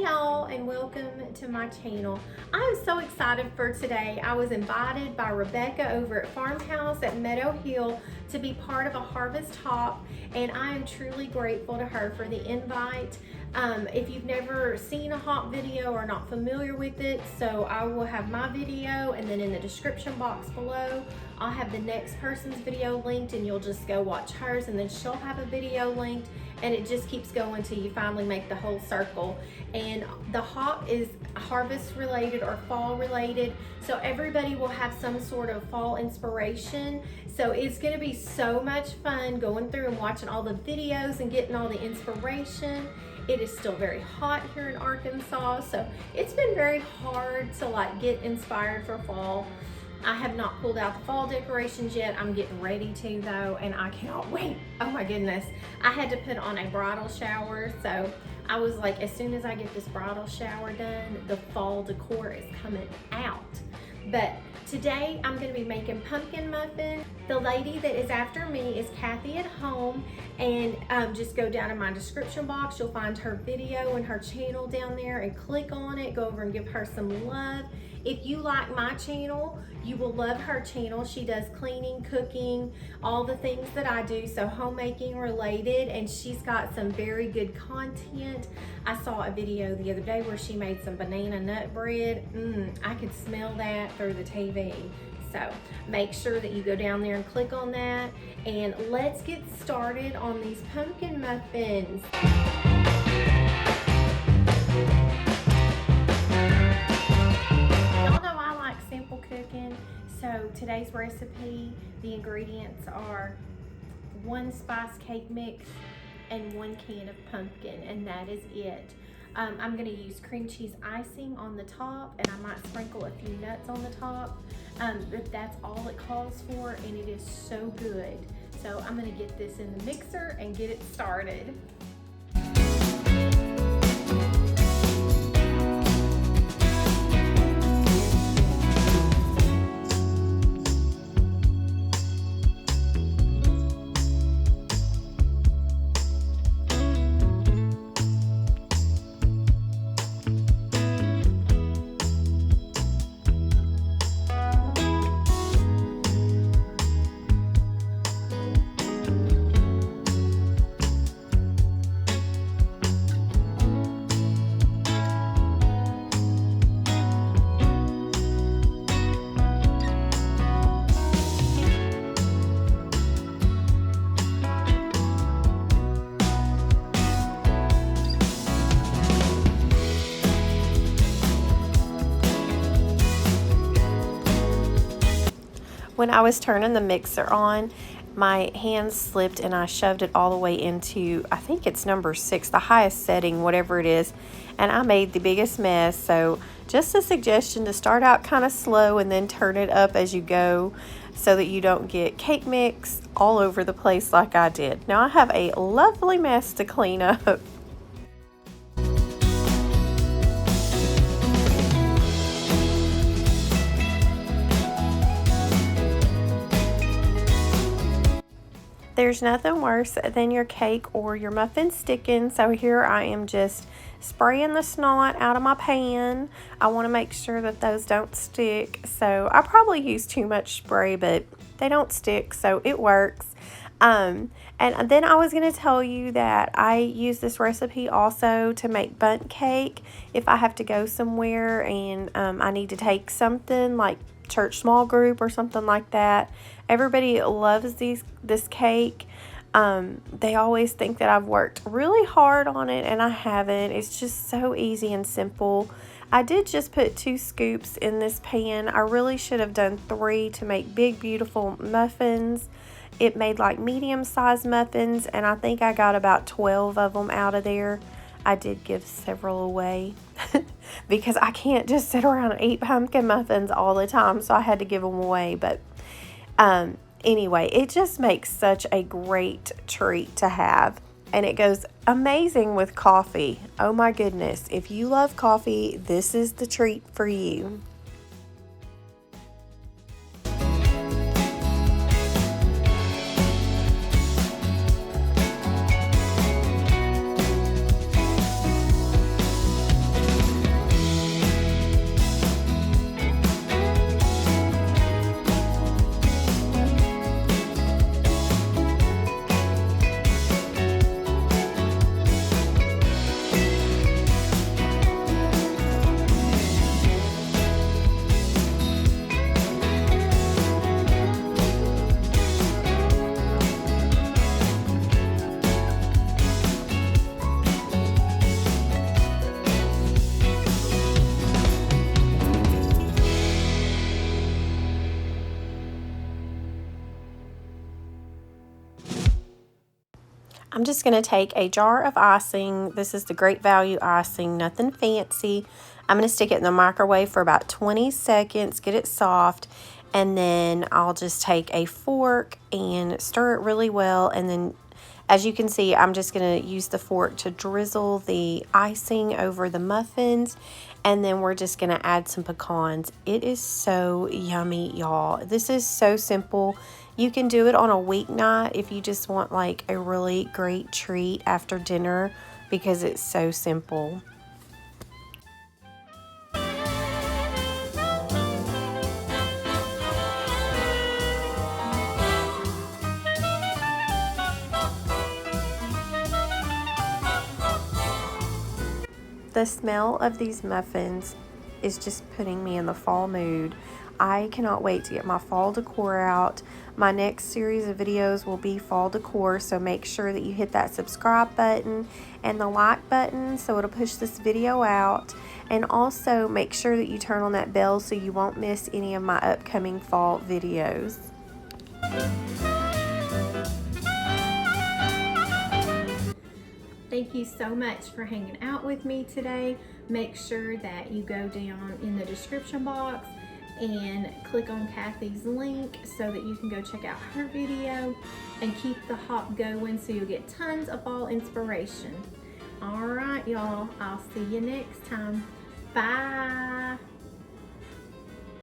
y'all, and welcome to my channel. I'm so excited for today. I was invited by Rebecca over at Farmhouse at Meadow Hill to be part of a harvest hop, and I am truly grateful to her for the invite. If you've never seen a hop video or not familiar with it, so I will have my video, and then in the description box below I'll have the next person's video linked, and you'll just go watch hers, and then she'll have a video linked, and it just keeps going till you finally make the whole circle. And the hop is harvest related or fall related, so everybody will have some sort of fall inspiration. So it's going to be so much fun going through and watching all the videos and getting all the inspiration. It is still very hot here in Arkansas, so it's been very hard to get inspired for fall. I have not pulled out the fall decorations yet. I'm getting ready to though, and I cannot wait. Oh my goodness. I had to put on a bridal shower, so I was like, as soon as I get this bridal shower done, the fall decor is coming out. But today I'm going to be making pumpkin muffins. The lady that is after me is Kathy at Home, and just go down in my description box. You'll find her video and her channel down there, and click on it. Go over and give her some love. If you like my channel, you will love her channel. She does cleaning, cooking, all the things that I do, so homemaking related, and she's got some very good content. I saw a video the other day where she made some banana nut bread. I could smell that through the TV. So make sure that you go down there and click on that, and let's get started on these pumpkin muffins. Simple cooking. So today's recipe, the ingredients are 1 spice cake mix and 1 can of pumpkin, and that is it. I'm going to use cream cheese icing on the top, and I might sprinkle a few nuts on the top, but that's all it calls for, and it is so good. So I'm going to get this in the mixer and get it started. When I was turning the mixer on, my hand slipped and I shoved it all the way into, I think it's number 6, the highest setting, whatever it is, and I made the biggest mess. So just a suggestion to start out kind of slow and then turn it up as you go, so that you don't get cake mix all over the place like I did. Now I have a lovely mess to clean up. There's nothing worse than your cake or your muffin sticking, so here I am just spraying the snot out of my pan. I want to make sure that those don't stick, so I probably use too much spray, but they don't stick, so it works. And then I was going to tell you that I use this recipe also to make bundt cake if I have to go somewhere and I need to take something like church small group or something like that. Everybody loves this cake. They always think that I've worked really hard on it, and I haven't. It's just so easy and simple. I did just put 2 scoops in this pan. I really should have done 3 to make big, beautiful muffins. It made like medium-sized muffins, and I think I got about 12 of them out of there. I did give several away because I can't just sit around and eat pumpkin muffins all the time, so I had to give them away. But anyway, it just makes such a great treat to have, and it goes amazing with coffee. Oh my goodness, if you love coffee, this is the treat for you. I'm just going to take a jar of icing. This is the Great Value icing, nothing fancy. I'm going to stick it in the microwave for about 20 seconds, get it soft, and then I'll just take a fork and stir it really well. And then, as you can see, I'm just going to use the fork to drizzle the icing over the muffins, and then we're just going to add some pecans. It is so yummy, y'all. This is so simple. You can do it on a weeknight if you just want like a really great treat after dinner because it's so simple. The smell of these muffins is just putting me in the fall mood. I cannot wait to get my fall decor out. My next series of videos will be fall decor, so make sure that you hit that subscribe button and the like button so it'll push this video out. And also make sure that you turn on that bell so you won't miss any of my upcoming fall videos. Thank you so much for hanging out with me today. Make sure that you go down in the description box and click on Kathy's link so that you can go check out her video and keep the hop going so you'll get tons of fall inspiration. All right, y'all, I'll see you next time. Bye.